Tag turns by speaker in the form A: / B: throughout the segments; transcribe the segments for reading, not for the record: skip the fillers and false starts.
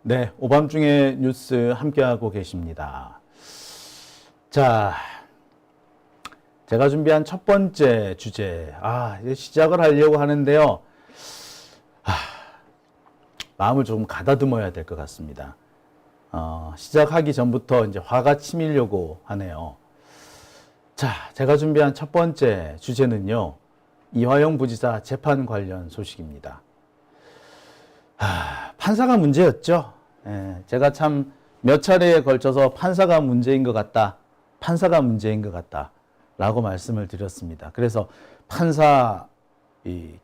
A: 네, 오밤중에 뉴스 함께하고 계십니다. 자, 제가 준비한 첫 번째 주제, 이제 시작을 하려고 하는데요. 마음을 좀 가다듬어야 될 것 같습니다. 시작하기 전부터 이제 화가 치밀려고 하네요. 자, 제가 준비한 첫 번째 주제는요, 이화영 부지사 재판 관련 소식입니다. 판사가 문제였죠. 제가 참 몇 차례에 걸쳐서 판사가 문제인 것 같다, 판사가 문제인 것 같다 라고 말씀을 드렸습니다. 그래서 판사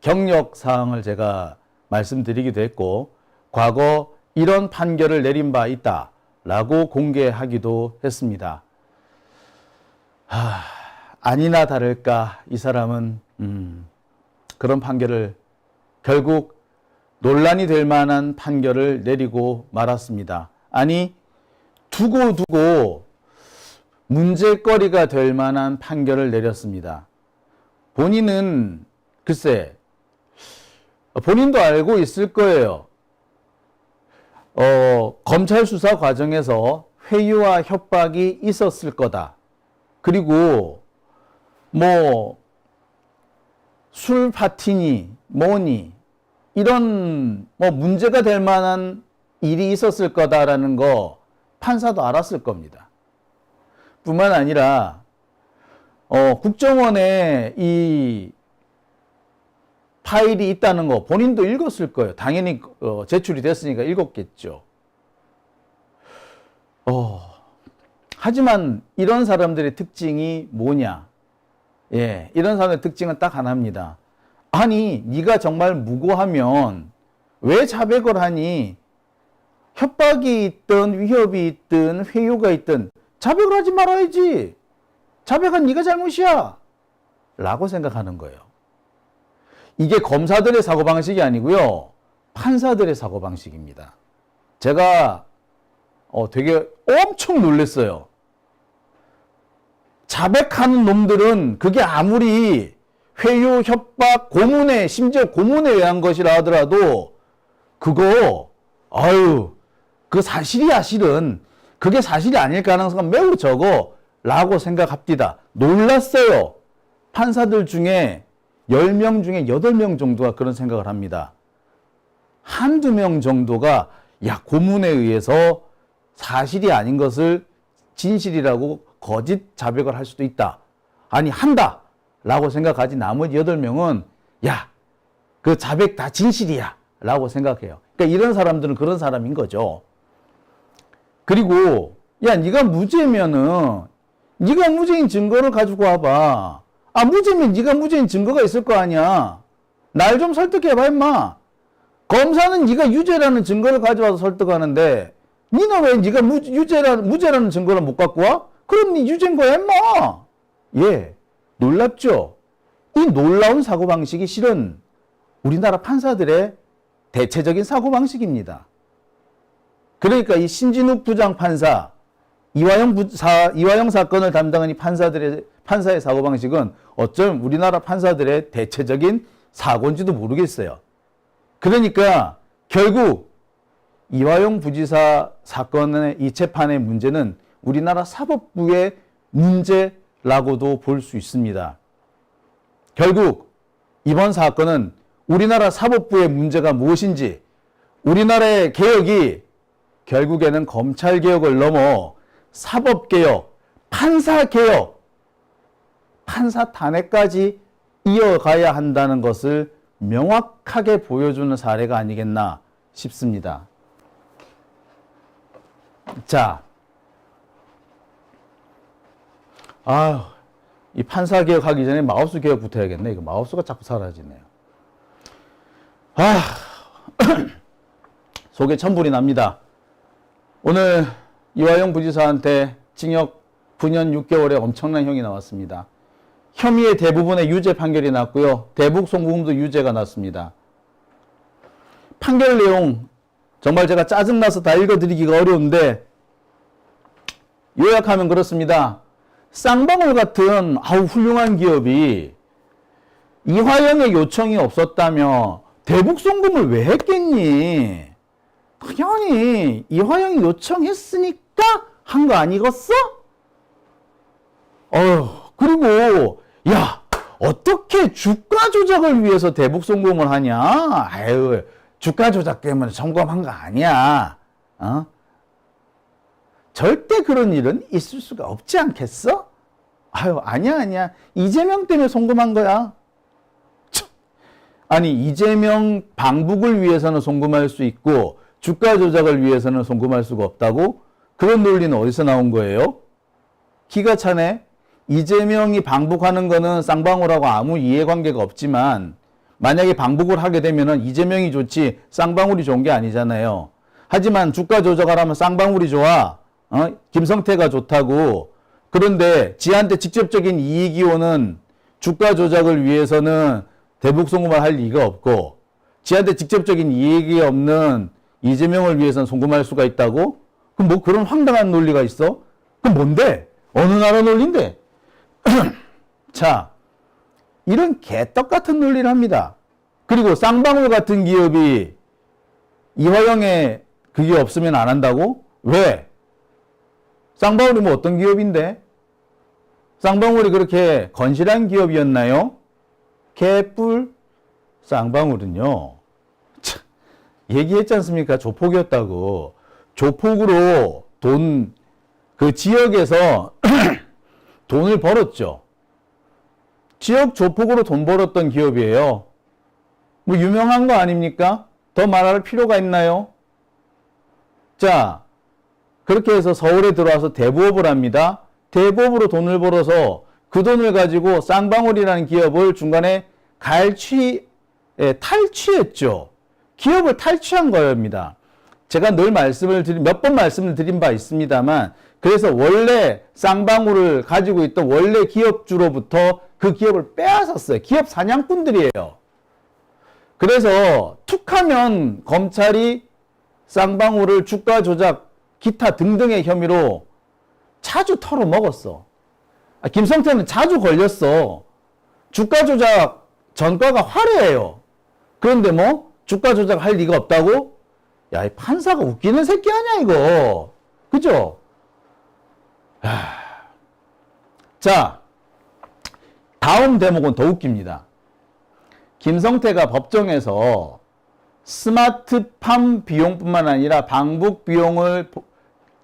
A: 경력 사항을 제가 말씀드리기도 했고, 과거 이런 판결을 내린 바 있다 라고 공개하기도 했습니다. 아니나 다를까 이 사람은 그런 판결을, 결국 논란이 될 만한 판결을 내리고 말았습니다. 아니, 두고 문제거리가 될 만한 판결을 내렸습니다. 본인은 글쎄, 본인도 알고 있을 거예요. 검찰 수사 과정에서 회유와 협박이 있었을 거다. 그리고 술 파티니 뭐니 이런 문제가 될 만한 일이 있었을 거다라는 거 판사도 알았을 겁니다. 뿐만 아니라 국정원에 이 파일이 있다는 거 본인도 읽었을 거예요. 당연히 제출이 됐으니까 읽었겠죠. 하지만 이런 사람들의 특징이 뭐냐? 이런 사람의 특징은 딱 하나입니다. 아니, 네가 정말 무고하면 왜 자백을 하니? 협박이 있든 위협이 있든 회유가 있든 자백을 하지 말아야지. 자백한 네가 잘못이야 라고 생각하는 거예요. 이게 검사들의 사고방식이 아니고요, 판사들의 사고방식입니다. 제가 되게 엄청 놀랐어요. 자백하는 놈들은 그게 아무리 회유, 협박, 고문에, 심지어 고문에 의한 것이라 하더라도 그거 그 사실이야. 실은 그게 사실이 아닐 가능성은 매우 적어 라고 생각합니다. 놀랐어요. 판사들 중에 10명 중에 8명 정도가 그런 생각을 합니다. 한두 명 정도가 고문에 의해서 사실이 아닌 것을 진실이라고 거짓 자백을 할 수도 있다. 아니, 한다 라고 생각하지, 나머지 8명은 그 자백 다 진실이야 라고 생각해요. 그러니까 이런 사람들은 그런 사람인 거죠. 그리고 네가 무죄면은 네가 무죄인 증거를 가지고 와봐. 무죄면 네가 무죄인 증거가 있을 거 아니야. 날 좀 설득해봐 임마. 검사는 네가 유죄라는 증거를 가져와서 설득하는데 니는 왜 네가 무죄라는 증거를 못 갖고 와? 그럼 네 유죄인 거야 임마. 놀랍죠? 이 놀라운 사고방식이 실은 우리나라 판사들의 대체적인 사고방식입니다. 그러니까 이 신진욱 부장판사, 이화영 사건을 담당한 이 판사의 사고방식은 어쩜 우리나라 판사들의 대체적인 사고인지도 모르겠어요. 그러니까 결국 이화영 부지사 사건의 이 재판의 문제는 우리나라 사법부의 문제라고도 볼 수 있습니다. 결국 이번 사건은 우리나라 사법부의 문제가 무엇인지, 우리나라의 개혁이 결국에는 검찰개혁을 넘어 사법개혁, 판사개혁, 판사 탄핵까지 이어가야 한다는 것을 명확하게 보여주는 사례가 아니겠나 싶습니다. 자, 이 판사개혁 하기 전에 마우스 개혁부터 해야겠네. 이거 마우스가 자꾸 사라지네요. 속에 천불이 납니다. 오늘 이화영 부지사한테 징역 9년 6개월의 엄청난 형이 나왔습니다. 혐의의 대부분의 유죄 판결이 났고요. 대북 송금도 유죄가 났습니다. 판결 내용 정말 제가 짜증나서 다 읽어드리기가 어려운데 요약하면 그렇습니다. 쌍방울 같은 훌륭한 기업이 이화영의 요청이 없었다며 대북 송금을 왜 했겠니? 당연히 이화영이 요청했으니까 한 거 아니겠어? 그리고 야, 어떻게 주가 조작을 위해서 대북 송금을 하냐? 아유, 주가 조작 때문에 송금한 거 아니야. 절대 그런 일은 있을 수가 없지 않겠어? 아유, 아니야. 이재명 때문에 송금한 거야. 아니, 이재명 방북을 위해서는 송금할 수 있고 주가 조작을 위해서는 송금할 수가 없다고? 그런 논리는 어디서 나온 거예요? 기가 차네. 이재명이 방북하는 거는 쌍방울하고 아무 이해관계가 없지만 만약에 방북을 하게 되면은 이재명이 좋지 쌍방울이 좋은 게 아니잖아요. 하지만 주가 조작을 하면 쌍방울이 좋아. 김성태가 좋다고. 그런데 지한테 직접적인 이익이 오는 주가 조작을 위해서는 대북 송금을 할 리가 없고 지한테 직접적인 이익이 없는 이재명을 위해서는 송금할 수가 있다고? 그럼 뭐 그런 황당한 논리가 있어? 그럼 뭔데? 어느 나라 논리인데? 자, 이런 개떡 같은 논리를 합니다. 그리고 쌍방울 같은 기업이 이화영에 그게 없으면 안 한다고? 왜? 쌍방울이 뭐 어떤 기업인데? 쌍방울이 그렇게 건실한 기업이었나요? 개뿔 쌍방울은요. 참, 얘기했지 않습니까? 조폭이었다고. 조폭으로 그 지역에서 돈을 벌었죠. 지역 조폭으로 돈 벌었던 기업이에요. 뭐 유명한 거 아닙니까? 더 말할 필요가 있나요? 자, 그렇게 해서 서울에 들어와서 대부업을 합니다. 대부업으로 돈을 벌어서 그 돈을 가지고 쌍방울이라는 기업을 중간에 탈취했죠. 기업을 탈취한 거입니다. 제가 늘 몇 번 말씀을 드린 바 있습니다만, 그래서 원래 쌍방울을 가지고 있던 원래 기업주로부터 그 기업을 빼앗았어요. 기업 사냥꾼들이에요. 그래서 툭하면 검찰이 쌍방울을 주가 조작, 기타 등등의 혐의로 자주 털어먹었어. 김성태는 자주 걸렸어. 주가 조작 전과가 화려해요. 그런데 뭐 주가 조작할 리가 없다고? 야, 이 판사가 웃기는 새끼 아니야 이거. 그죠? 자, 다음 대목은 더 웃깁니다. 김성태가 법정에서 스마트팜 비용뿐만 아니라 방북 비용을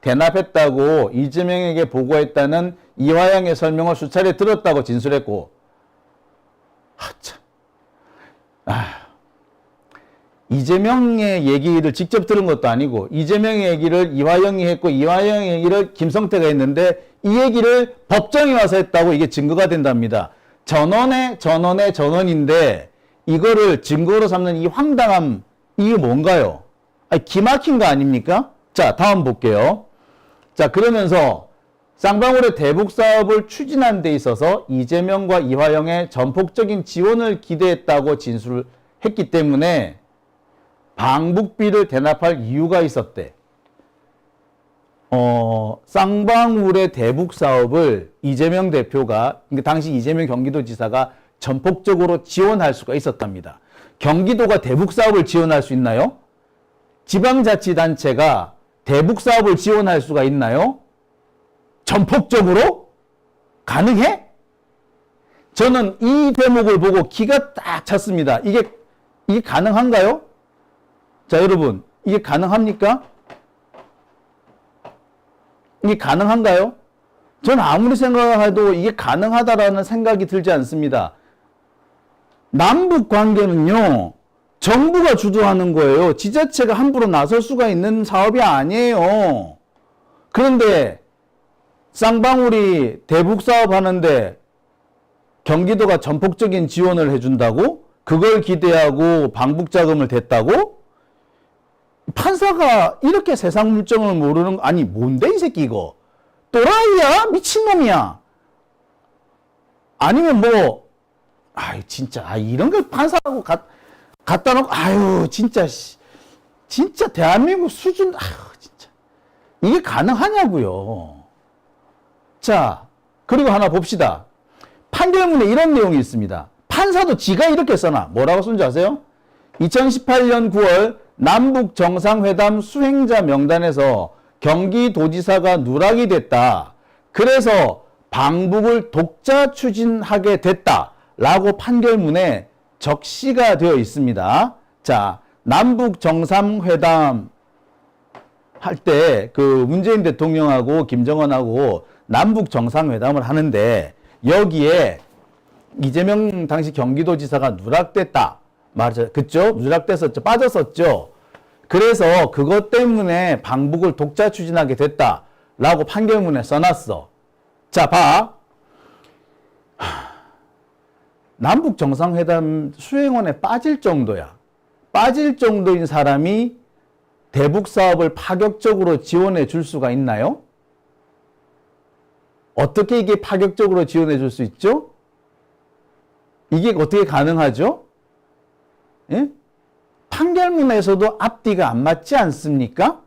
A: 대납했다고 이재명에게 보고했다는 이화영의 설명을 수차례 들었다고 진술했고, 이재명의 얘기를 직접 들은 것도 아니고 이재명의 얘기를 이화영이 했고 이화영의 얘기를 김성태가 했는데 이 얘기를 법정에 와서 했다고 이게 증거가 된답니다. 전원인데 이거를 증거로 삼는 이 황당함, 이게 뭔가요? 기막힌 거 아닙니까? 자, 다음 볼게요. 자, 그러면서 쌍방울의 대북 사업을 추진하는 데 있어서 이재명과 이화영의 전폭적인 지원을 기대했다고 진술을 했기 때문에 방북비를 대납할 이유가 있었대. 쌍방울의 대북 사업을 이재명 대표가, 그러니까 당시 이재명 경기도지사가 전폭적으로 지원할 수가 있었답니다. 경기도가 대북 사업을 지원할 수 있나요? 지방자치단체가 대북 사업을 지원할 수가 있나요? 전폭적으로? 가능해? 저는 이 대목을 보고 기가 딱 찼습니다. 이게 가능한가요? 자, 여러분, 이게 가능합니까? 이게 가능한가요? 전 아무리 생각해도 이게 가능하다라는 생각이 들지 않습니다. 남북 관계는요, 정부가 주도하는 거예요. 지자체가 함부로 나설 수가 있는 사업이 아니에요. 그런데 쌍방울이 대북 사업 하는데 경기도가 전폭적인 지원을 해준다고? 그걸 기대하고 방북 자금을 댔다고? 판사가 이렇게 세상 물정을 모르는 거, 아니 뭔데 이 새끼 이거? 또라이야? 미친놈이야? 아니면 뭐 진짜 이런 걸 판사하고 갖다 놓고 진짜 대한민국 수준 진짜 이게 가능하냐고요. 자, 그리고 하나 봅시다. 판결문에 이런 내용이 있습니다. 판사도 지가 이렇게 써놔. 뭐라고 쓴 줄 아세요? 2018년 9월 남북 정상회담 수행자 명단에서 경기도지사가 누락이 됐다. 그래서 방북을 독자 추진하게 됐다라고 판결문에 적시가 되어 있습니다. 자, 남북 정상회담 할 때 그 문재인 대통령하고 김정은하고 남북 정상회담을 하는데 여기에 이재명 당시 경기도지사가 누락됐다. 맞아요. 그죠? 누락됐었죠. 빠졌었죠. 그래서 그것 때문에 방북을 독자 추진하게 됐다라고 판결문에 써놨어. 자, 봐. 남북 정상회담 수행원에 빠질 정도야. 빠질 정도인 사람이 대북 사업을 파격적으로 지원해 줄 수가 있나요? 어떻게 이게 파격적으로 지원해 줄 수 있죠? 이게 어떻게 가능하죠? 예? 판결문에서도 앞뒤가 안 맞지 않습니까?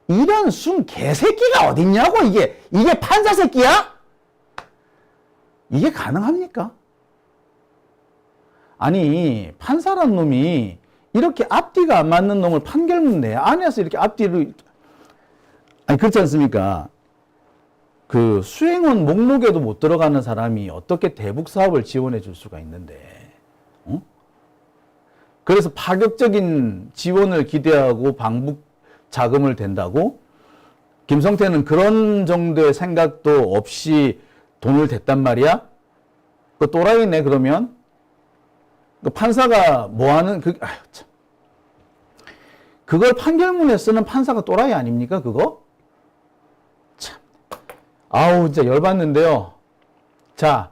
A: 이런 순 개새끼가 어딨냐고, 이게 판사 새끼야? 이게 가능합니까? 아니, 판사란 놈이 이렇게 앞뒤가 안 맞는 놈을 판결문 내 안에서 이렇게 앞뒤를, 아니, 그렇지 않습니까? 그 수행원 목록에도 못 들어가는 사람이 어떻게 대북 사업을 지원해 줄 수가 있는데, 어? 그래서 파격적인 지원을 기대하고 방북 자금을 댄다고? 김성태는 그런 정도의 생각도 없이 돈을 댔단 말이야? 그 또라이네, 그러면? 그 판사가 뭐 하는, 아유, 참. 그걸 판결문에 쓰는 판사가 또라이 아닙니까, 그거? 참. 아우, 진짜 열받는데요. 자,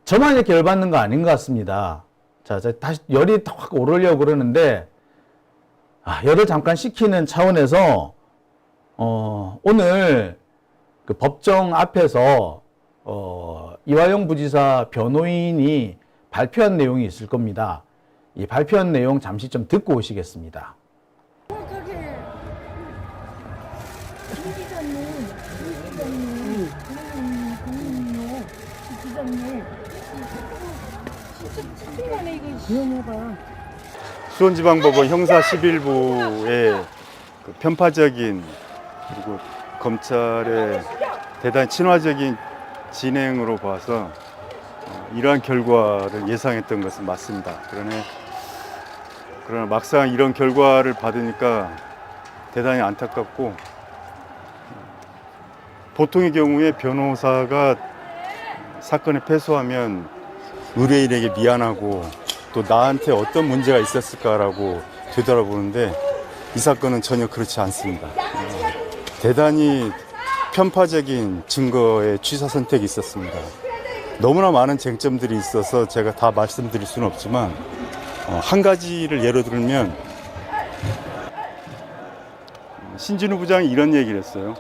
A: 저만 이렇게 열받는 거 아닌 것 같습니다. 자, 다시 열이 확 오르려고 그러는데, 열을 잠깐 식히는 차원에서, 오늘 그 법정 앞에서, 이화영 부지사 변호인이 발표한 내용이 있을 겁니다. 이 발표한 내용 잠시 좀 듣고 오시겠습니다.
B: 정확하게 김 기자님, 공인요, 기자님, 진짜 참신하네 이거. 위험해봐.
C: 수원지방법원 형사 11부의 그 편파적인 그리고 검찰의 대단히 친화적인 진행으로 봐서 이러한 결과를 예상했던 것은 맞습니다. 그러나 막상 이런 결과를 받으니까 대단히 안타깝고, 보통의 경우에 변호사가 사건을 패소하면 의뢰인에게 미안하고 또 나한테 어떤 문제가 있었을까라고 되돌아보는데 이 사건은 전혀 그렇지 않습니다. 대단히 편파적인 증거의 취사 선택이 있었습니다. 너무나 많은 쟁점들이 있어서 제가 다 말씀드릴 수는 없지만 한 가지를 예로 들면 신진우 부장이 이런 얘기를 했어요.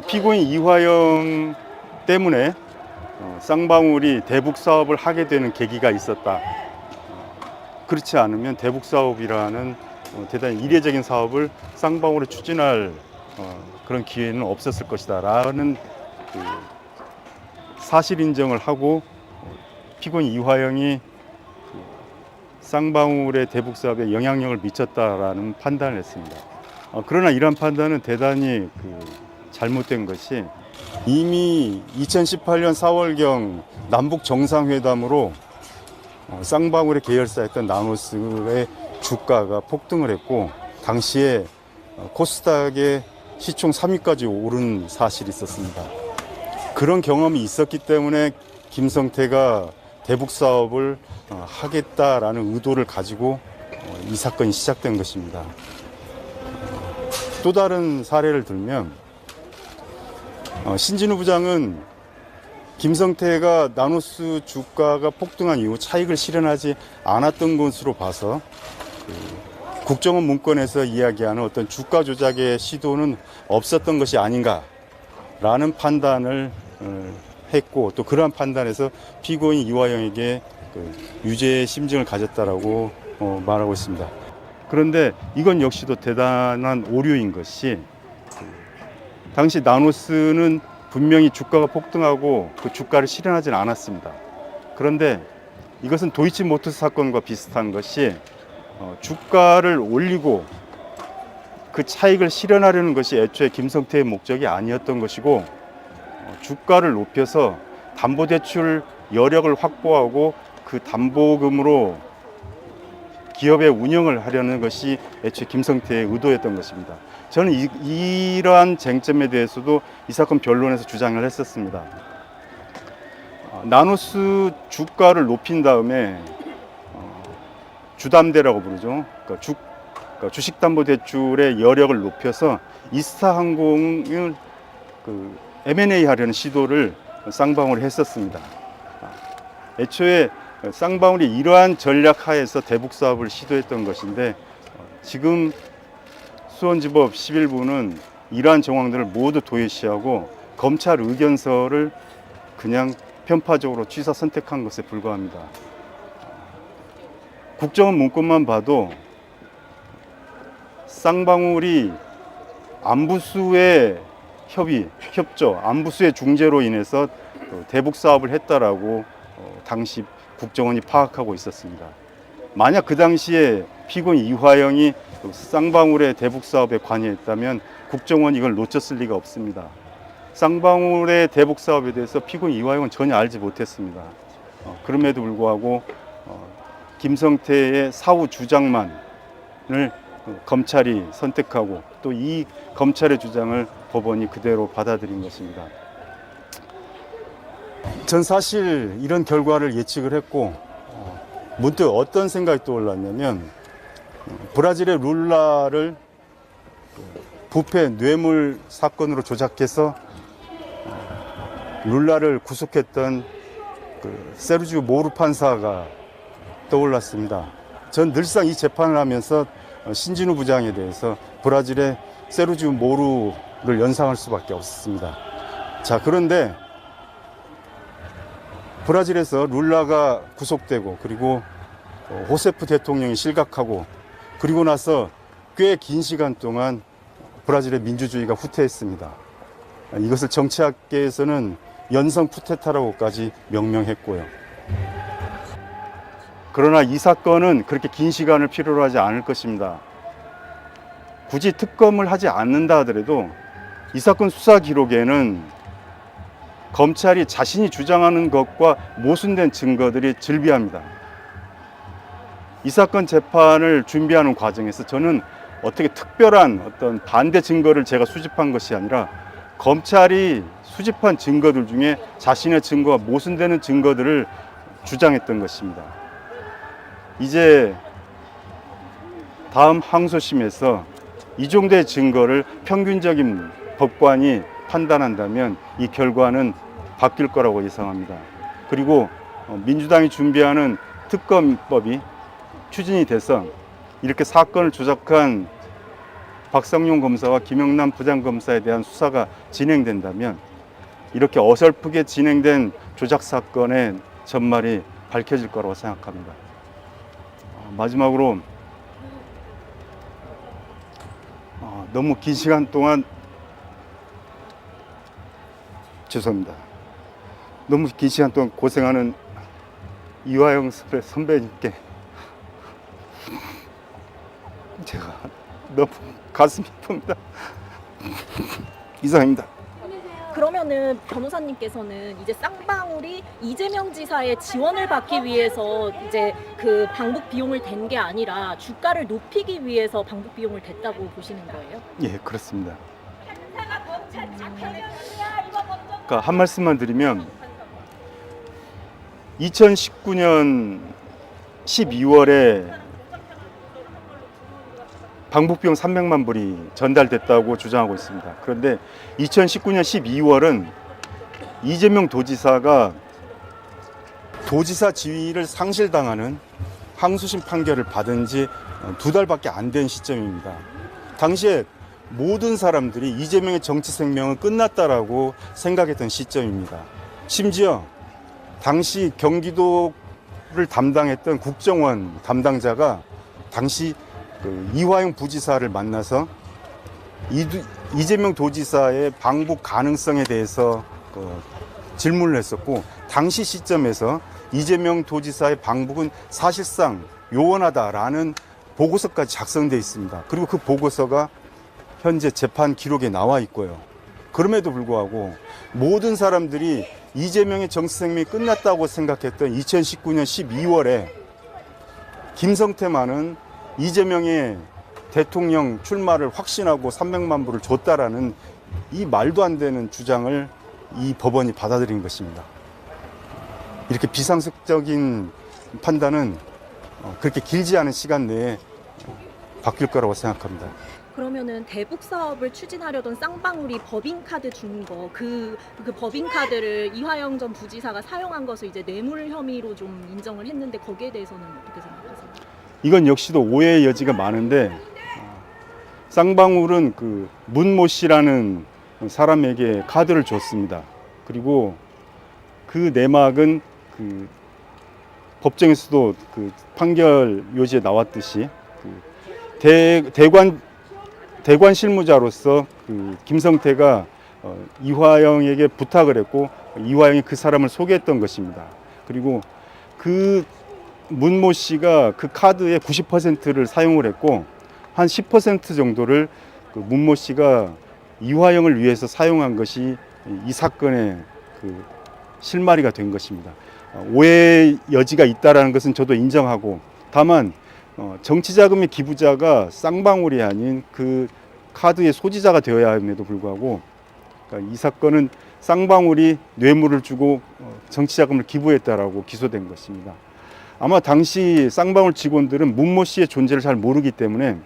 C: 피고인 이화영 때문에 쌍방울이 대북 사업을 하게 되는 계기가 있었다. 그렇지 않으면 대북 사업이라는 대단히 이례적인 사업을 쌍방울에 추진할 그런 기회는 없었을 것이다 라는 사실 인정을 하고 피고인 이화영이 쌍방울의 대북 사업에 영향력을 미쳤다라는 판단을 했습니다. 그러나 이러한 판단은 대단히 잘못된 것이, 이미 2018년 4월경 남북 정상회담으로 쌍방울의 계열사였던 나노스의 주가가 폭등을 했고, 당시에 코스닥의 시총 3위까지 오른 사실이 있었습니다. 그런 경험이 있었기 때문에 김성태가 대북 사업을 하겠다라는 의도를 가지고 이 사건이 시작된 것입니다. 또 다른 사례를 들면, 신진우 부장은 김성태가 나노스 주가가 폭등한 이후 차익을 실현하지 않았던 것으로 봐서 국정원 문건에서 이야기하는 어떤 주가 조작의 시도는 없었던 것이 아닌가라는 판단을 했고, 또 그러한 판단에서 피고인 이화영에게 유죄의 심증을 가졌다라고 말하고 있습니다. 그런데 이건 역시도 대단한 오류인 것이, 당시 나노스는 분명히 주가가 폭등하고 그 주가를 실현하지는 않았습니다. 그런데 이것은 도이치모터스 사건과 비슷한 것이, 주가를 올리고 그 차익을 실현하려는 것이 애초에 김성태의 목적이 아니었던 것이고, 주가를 높여서 담보대출 여력을 확보하고 그 담보금으로 기업의 운영을 하려는 것이 애초에 김성태의 의도였던 것입니다. 저는 이러한 쟁점에 대해서도 이 사건 변론에서 주장을 했었습니다. 나노스 주가를 높인 다음에 주담대라고 부르죠. 그러니까 주식담보대출의 여력을 높여서 이스타항공을 M&A 하려는 시도를 쌍방울이 했었습니다. 애초에 쌍방울이 이러한 전략 하에서 대북 사업을 시도했던 것인데, 지금 수원지법 11부는 이러한 정황들을 모두 도외시하고 검찰 의견서를 그냥 편파적으로 취사 선택한 것에 불과합니다. 국정원 문건만 봐도 쌍방울이 안부수의 협조, 안부수의 중재로 인해서 대북 사업을 했다라고 당시 국정원이 파악하고 있었습니다. 만약 그 당시에 피고인 이화영이 쌍방울의 대북 사업에 관여했다면 국정원이 이걸 놓쳤을 리가 없습니다. 쌍방울의 대북 사업에 대해서 피고인 이화영은 전혀 알지 못했습니다. 그럼에도 불구하고 김성태의 사후 주장만을 검찰이 선택하고 또 이 검찰의 주장을 법원이 그대로 받아들인 것입니다. 전 사실 이런 결과를 예측을 했고, 문득 어떤 생각이 떠올랐냐면, 브라질의 룰라를 부패 뇌물 사건으로 조작해서 룰라를 구속했던 세르지오 모루 판사가 떠올랐습니다. 전 늘상 이 재판을 하면서 신진우 부장에 대해서 브라질의 세르지오 모루를 연상할 수밖에 없습니다. 자, 그런데 브라질에서 룰라가 구속되고, 그리고 호세프 대통령이 실각하고, 그리고 나서 꽤 긴 시간 동안 브라질의 민주주의가 후퇴했습니다. 이것을 정치학계에서는 연성 쿠데타라고까지 명명했고요. 그러나 이 사건은 그렇게 긴 시간을 필요로 하지 않을 것입니다. 굳이 특검을 하지 않는다 하더라도 이 사건 수사 기록에는 검찰이 자신이 주장하는 것과 모순된 증거들이 즐비합니다. 이 사건 재판을 준비하는 과정에서 저는 어떻게 특별한 어떤 반대 증거를 제가 수집한 것이 아니라 검찰이 수집한 증거들 중에 자신의 증거와 모순되는 증거들을 주장했던 것입니다. 이제 다음 항소심에서 이 정도의 증거를 평균적인 법관이 판단한다면 이 결과는 바뀔 거라고 예상합니다. 그리고 민주당이 준비하는 특검법이 추진이 돼서 이렇게 사건을 조작한 박상용 검사와 김영남 부장검사에 대한 수사가 진행된다면 이렇게 어설프게 진행된 조작 사건의 전말이 밝혀질 거라고 생각합니다. 마지막으로 너무 긴 시간 동안 죄송합니다. 너무 긴 시간 동안 고생하는 이화영 선배님께 제가 너무 가슴이 아픕니다. 이상입니다.
D: 그러면은 변호사님께서는 이제 쌍방울이 이재명 지사의 지원을 받기 위해서 이제 그 방북 비용을 댄 게 아니라 주가를 높이기 위해서 방북 비용을 댔다고 보시는 거예요?
C: 예, 그렇습니다. 그러니까 한 말씀만 드리면 2019년 12월에 방북비용 300만 불이 전달됐다고 주장하고 있습니다. 그런데 2019년 12월은 이재명 도지사가 도지사 지위를 상실당하는 항소심 판결을 받은 지 2달밖에 안 된 시점입니다. 당시에 모든 사람들이 이재명의 정치 생명은 끝났다라고 생각했던 시점입니다. 심지어 당시 경기도를 담당했던 국정원 담당자가 당시 이화영 부지사를 만나서 이재명 도지사의 방북 가능성에 대해서 질문을 했었고, 당시 시점에서 이재명 도지사의 방북은 사실상 요원하다라는 보고서까지 작성되어 있습니다. 그리고 그 보고서가 현재 재판 기록에 나와 있고요. 그럼에도 불구하고 모든 사람들이 이재명의 정치 생명이 끝났다고 생각했던 2019년 12월에 김성태만은 이재명의 대통령 출마를 확신하고 300만 불을 줬다라는 이 말도 안 되는 주장을 이 법원이 받아들인 것입니다. 이렇게 비상식적인 판단은 그렇게 길지 않은 시간 내에 바뀔 거라고 생각합니다.
D: 그러면은 대북 사업을 추진하려던 쌍방울이 법인카드 준 거, 그 법인카드를 이화영 전 부지사가 사용한 것을 이제 뇌물 혐의로 좀 인정을 했는데 거기에 대해서는 어떻게 생각하세요?
C: 이건 역시도 오해의 여지가 많은데 쌍방울은 그 문모 씨라는 사람에게 카드를 줬습니다. 그리고 그 내막은 그 법정에서도 그 판결 요지에 나왔듯이 그 대관 실무자로서 그 김성태가 이화영에게 부탁을 했고 이화영이 그 사람을 소개했던 것입니다. 그리고 그 문모 씨가 그 카드의 90%를 사용을 했고 한 10% 정도를 그 문모 씨가 이화영을 위해서 사용한 것이 이 사건의 그 실마리가 된 것입니다. 오해 여지가 있다라는 것은 저도 인정하고, 다만 정치자금의 기부자가 쌍방울이 아닌 그 카드의 소지자가 되어야 함에도 불구하고, 그러니까 이 사건은 쌍방울이 뇌물을 주고 정치자금을 기부했다라고 기소된 것입니다. 아마 당시 쌍방울 직원들은 문모 씨의 존재를 잘 모르기 때문에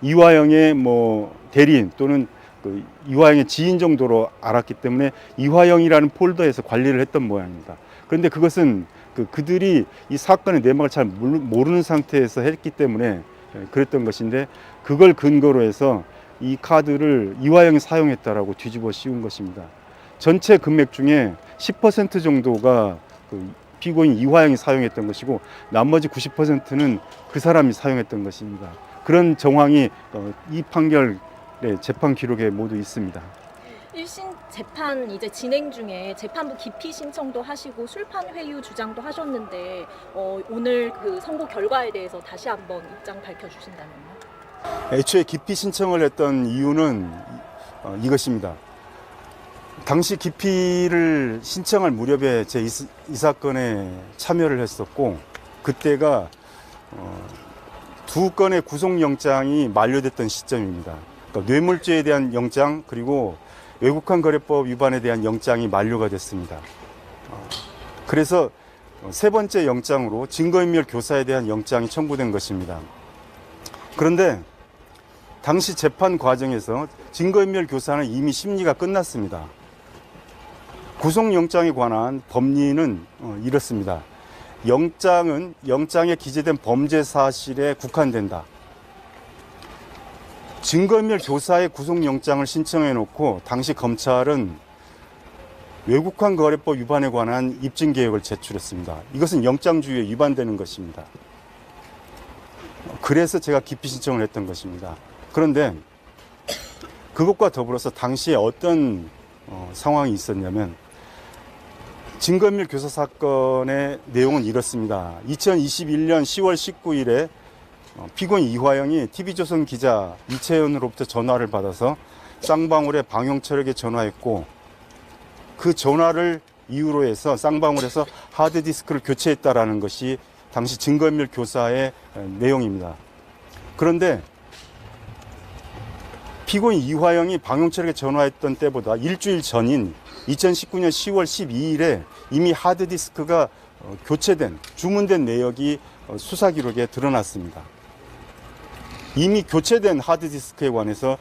C: 이화영의 뭐 대리인 또는 그 이화영의 지인 정도로 알았기 때문에 이화영이라는 폴더에서 관리를 했던 모양입니다. 그런데 그것은 그들이 이 사건의 내막을 잘 모르는 상태에서 했기 때문에 그랬던 것인데, 그걸 근거로 해서 이 카드를 이화영이 사용했다라고 뒤집어 씌운 것입니다. 전체 금액 중에 10% 정도가 그 피고인 이화영이 사용했던 것이고 나머지 90%는 그 사람이 사용했던 것입니다. 그런 정황이 이 판결의 재판 기록에 모두 있습니다.
D: 1심 재판 이제 진행 중에 재판부 기피 신청도 하시고 술판 회유 주장도 하셨는데 오늘 그 선고 결과에 대해서 다시 한번 입장 밝혀주신다면요?
C: 애초에 기피 신청을 했던 이유는 이것입니다. 당시 기피를 신청할 무렵에 제 이 사건에 참여를 했었고, 그때가 두 건의 구속영장이 만료됐던 시점입니다. 그러니까 뇌물죄에 대한 영장, 그리고 외국환 거래법 위반에 대한 영장이 만료가 됐습니다. 그래서 세 번째 영장으로 증거인멸 교사에 대한 영장이 청구된 것입니다. 그런데 당시 재판 과정에서 증거인멸 교사는 이미 심리가 끝났습니다. 구속영장에 관한 법리는 이렇습니다. 영장은 영장에 기재된 범죄 사실에 국한된다. 증거인멸 교사의 구속영장을 신청해 놓고 당시 검찰은 외국환 거래법 위반에 관한 입증계획을 제출했습니다. 이것은 영장주의에 위반되는 것입니다. 그래서 제가 기피 신청을 했던 것입니다. 그런데 그것과 더불어서 당시에 어떤 상황이 있었냐면, 증거인멸 교사 사건의 내용은 이렇습니다. 2021년 10월 19일에 피고인 이화영이 TV조선 기자 이채연으로부터 전화를 받아서 쌍방울의 방용철에게 전화했고, 그 전화를 이유로 해서 쌍방울에서 하드디스크를 교체했다라는 것이 당시 증거인멸 교사의 내용입니다. 그런데 피고인 이화영이 방용철에게 전화했던 때보다 일주일 전인 2019년 10월 12일에 이미 하드디스크가 교체된, 주문된 내역이 수사 기록에 드러났습니다. 이미 교체된 하드디스크에 관해서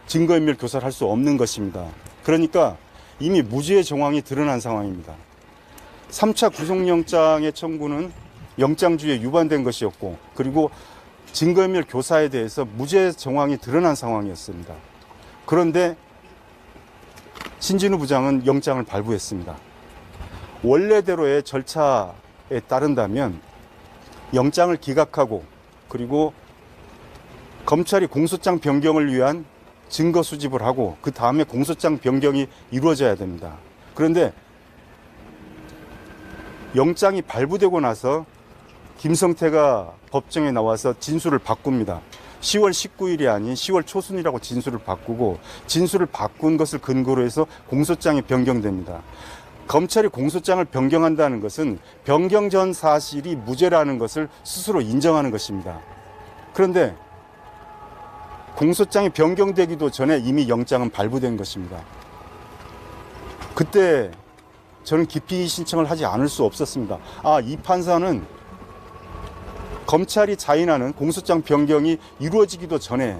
C: 증거인멸 교사를 할 수 없는 것입니다. 그러니까 이미 무죄의 정황이 드러난 상황입니다. 3차 구속영장의 청구는 영장주의에 위반된 것이었고, 그리고 증거인멸 교사에 대해서 무죄 정황이 드러난 상황이었습니다. 그런데 신진우 부장은 영장을 발부했습니다. 원래대로의 절차에 따른다면 영장을 기각하고, 그리고 검찰이 공소장 변경을 위한 증거 수집을 하고 그 다음에 공소장 변경이 이루어져야 됩니다. 그런데 영장이 발부되고 나서 김성태가 법정에 나와서 진술을 바꿉니다. 10월 19일이 아닌 10월 초순이라고 진술을 바꾸고 진술을 바꾼 것을 근거로 해서 공소장이 변경됩니다. 검찰이 공소장을 변경한다는 것은 변경 전 사실이 무죄라는 것을 스스로 인정하는 것입니다. 그런데 공소장이 변경되기도 전에 이미 영장은 발부된 것입니다. 그때 저는 기피 신청을 하지 않을 수 없었습니다. 이 판사는 검찰이 자인하는 공소장 변경이 이루어지기도 전에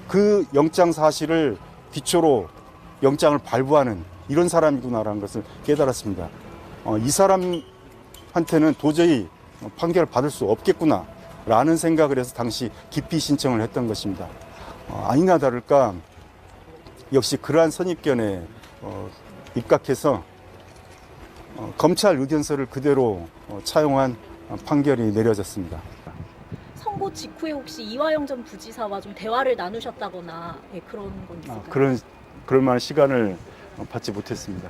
C: 그 영장 사실을 기초로 영장을 발부하는 이런 사람이구나라는 것을 깨달았습니다. 이 사람한테는 도저히 판결을 받을 수 없겠구나라는 생각을 해서 당시 기피 신청을 했던 것입니다. 아니나 다를까 역시 그러한 선입견에 입각해서 검찰 의견서를 그대로 차용한 판결이 내려졌습니다.
D: 선고 직후에 혹시 이화영 전 부지사와 좀 대화를 나누셨다거나 그런 건 있을까요?
C: 그럴 만한 시간을 받지 못했습니다.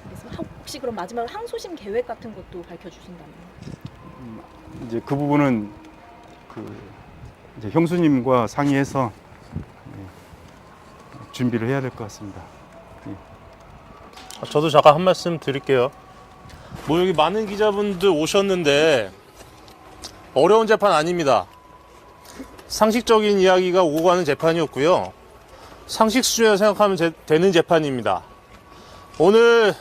D: 그래서 혹시 그럼 마지막으로 항소심 계획 같은 것도 밝혀주신다면?
C: 이제 그 부분은 이제 형수님과 상의해서 준비를 해야 될 것 같습니다.
E: 저도 잠깐 한 말씀 드릴게요. 뭐 여기 많은 기자분들 오셨는데 어려운 재판 아닙니다. 상식적인 이야기가 오고 가는 재판이었고요. 상식 수준으로 생각하면 되는 재판입니다. 오늘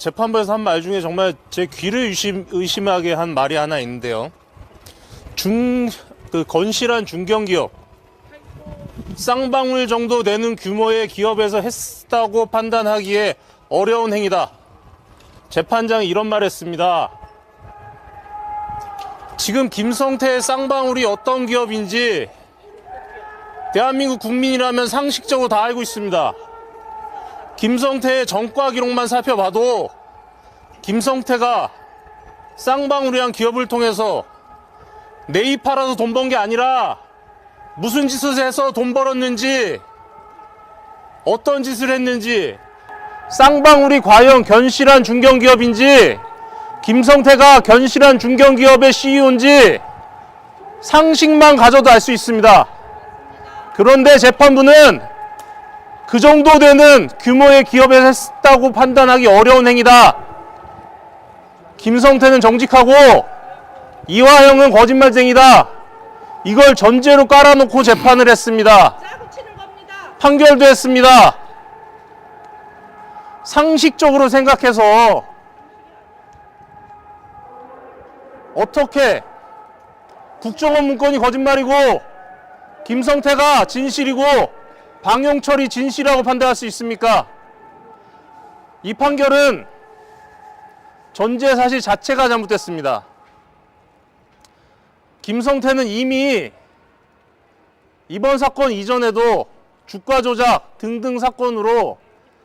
E: 재판부에서 한 말 중에 정말 제 귀를 의심하게 한 말이 하나 있는데요. 건실한 중견기업, 쌍방울 정도 되는 규모의 기업에서 했다고 판단하기에 어려운 행위다. 재판장이 이런 말 했습니다. 지금 김성태의 쌍방울이 어떤 기업인지 대한민국 국민이라면 상식적으로 다 알고 있습니다. 김성태의 전과 기록만 살펴봐도 김성태가 쌍방울이란 기업을 통해서 네이 팔아서 돈 번 게 아니라 무슨 짓을 해서 돈 벌었는지, 어떤 짓을 했는지, 쌍방울이 과연 견실한 중견기업인지, 김성태가 견실한 중견기업의 CEO인지 상식만 가져도 알 수 있습니다. 그런데 재판부는 그 정도 되는 규모의 기업에서 했다고 판단하기 어려운 행위다. 김성태는 정직하고 이화영은 거짓말쟁이다. 이걸 전제로 깔아놓고 재판을 했습니다. 판결도 했습니다. 상식적으로 생각해서 어떻게 국정원 문건이 거짓말이고 김성태가 진실이고 방용철이 진실이라고 판단할 수 있습니까? 이 판결은 전제 사실 자체가 잘못됐습니다. 김성태는 이미 이번 사건 이전에도 주가 조작 등등 사건으로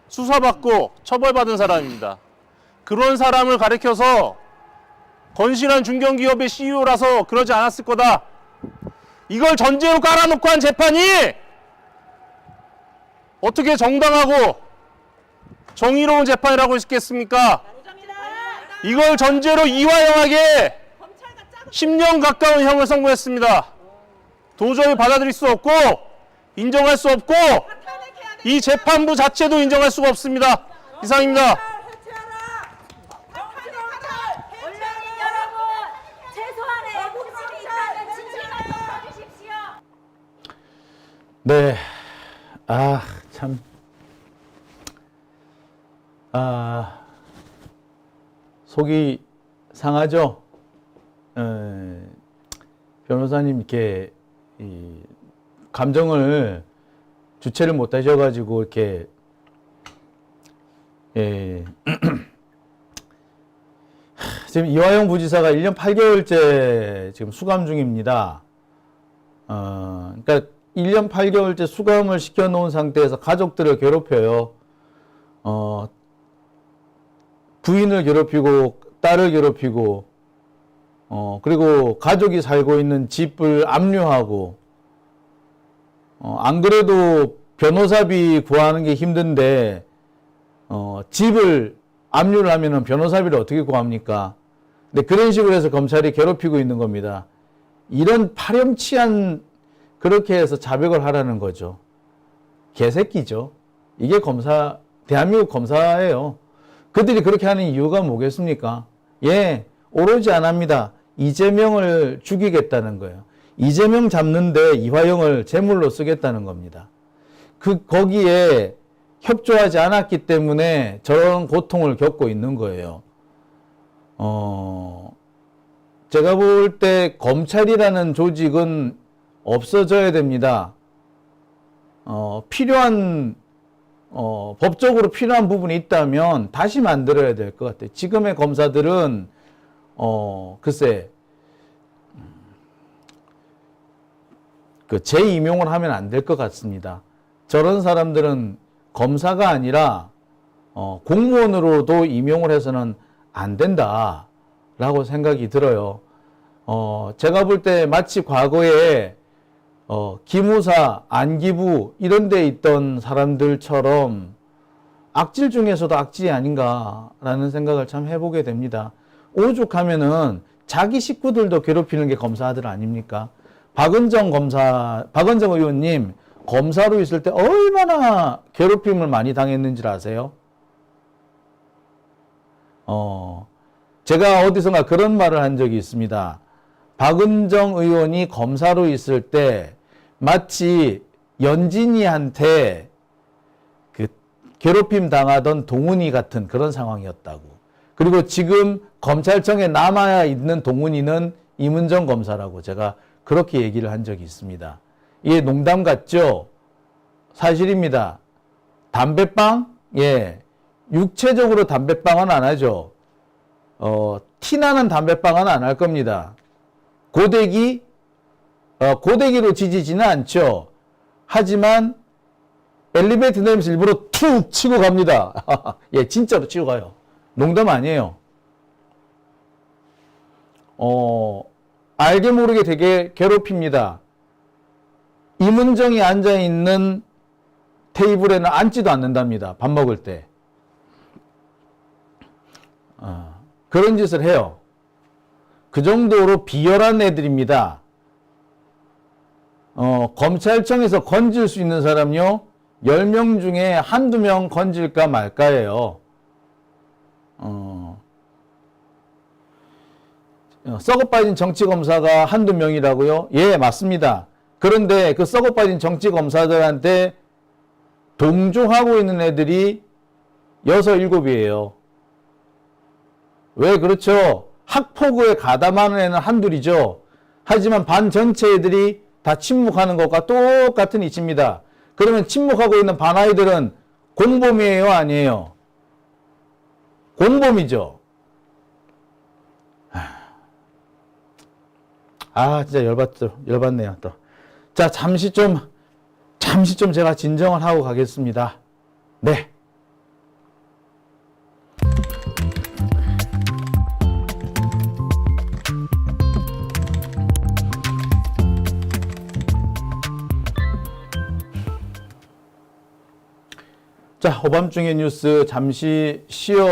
E: 수사받고 처벌받은 사람입니다. 그런 사람을 가리켜서 건실한 중견기업의 CEO라서 그러지 않았을 거다. 이걸 전제로 깔아놓고 한 재판이 어떻게 정당하고 정의로운 재판이라고 있겠습니까? 이걸 전제로 이화영에게 10년 가까운 형을 선고했습니다. 도저히 받아들일 수 없고 인정할 수 없고 이 재판부 자체도 인정할 수가 없습니다. 이상입니다.
A: 네. 참. 속이 상하죠? 변호사님 이렇게 감정을 주체를 못 하셔가지고 이렇게 지금 이화영 부지사가 1년 8개월째 지금 수감 중입니다. 그러니까 1년 8개월째 수감을 시켜놓은 상태에서 가족들을 괴롭혀요. 부인을 괴롭히고 딸을 괴롭히고 그리고 가족이 살고 있는 집을 압류하고 안 그래도 변호사비 구하는 게 힘든데 집을 압류를 하면은 변호사비를 어떻게 구합니까? 근데 그런 식으로 해서 검찰이 괴롭히고 있는 겁니다. 이런 파렴치한 그렇게 해서 자백을 하라는 거죠. 개새끼죠. 이게 대한민국 검사예요. 그들이 그렇게 하는 이유가 뭐겠습니까? 예, 오로지 안 합니다. 이재명을 죽이겠다는 거예요. 이재명 잡는데 이화영을 제물로 쓰겠다는 겁니다. 거기에 협조하지 않았기 때문에 저런 고통을 겪고 있는 거예요. 제가 볼 때 검찰이라는 조직은 없어져야 됩니다. 법적으로 필요한 부분이 있다면 다시 만들어야 될 것 같아요. 지금의 검사들은, 글쎄, 재임용을 하면 안 될 것 같습니다. 저런 사람들은 검사가 아니라, 공무원으로도 임용을 해서는 안 된다라고 생각이 들어요. 제가 볼 때 마치 과거에 기무사, 안기부 이런 데 있던 사람들처럼 악질 중에서도 악질이 아닌가라는 생각을 참 해보게 됩니다. 오죽하면은 자기 식구들도 괴롭히는 게 검사들 아닙니까? 박은정 의원님 검사로 있을 때 얼마나 괴롭힘을 많이 당했는지 아세요? 제가 어디선가 그런 말을 한 적이 있습니다. 박은정 의원이 검사로 있을 때 마치 연진이한테 괴롭힘 당하던 동훈이 같은 그런 상황이었다고. 그리고 지금 검찰청에 남아 있는 동훈이는 임은정 검사라고 제가 그렇게 얘기를 한 적이 있습니다. 이게 농담 같죠? 사실입니다. 담배빵? 예. 육체적으로 담배빵은 안 하죠. 티나는 담배빵은 안 할 겁니다. 고데기로 지지지는 않죠. 하지만 엘리베이터 내리면서 일부러 툭 치고 갑니다. 예, 진짜로 치고 가요. 농담 아니에요. 알게 모르게 되게 괴롭힙니다. 임은정이 앉아있는 테이블에는 앉지도 않는답니다. 밥 먹을 때. 그런 짓을 해요. 그 정도로 비열한 애들입니다. 검찰청에서 건질 수 있는 사람요, 10명 중에 한두 명 건질까 말까예요. 썩어빠진 정치검사가 한두 명이라고요? 예, 맞습니다. 그런데 그 썩어빠진 정치검사들한테 동조하고 있는 애들이 6, 7이에요. 왜 그렇죠? 학폭에 가담하는 애는 한둘이죠. 하지만 반 전체 애들이 다 침묵하는 것과 똑같은 이치입니다. 그러면 침묵하고 있는 반 아이들은 공범이에요, 아니에요? 공범이죠. 진짜 열받네요, 또. 자, 잠시 좀 제가 진정을 하고 가겠습니다. 네. 자, 오밤중의 뉴스 잠시 쉬어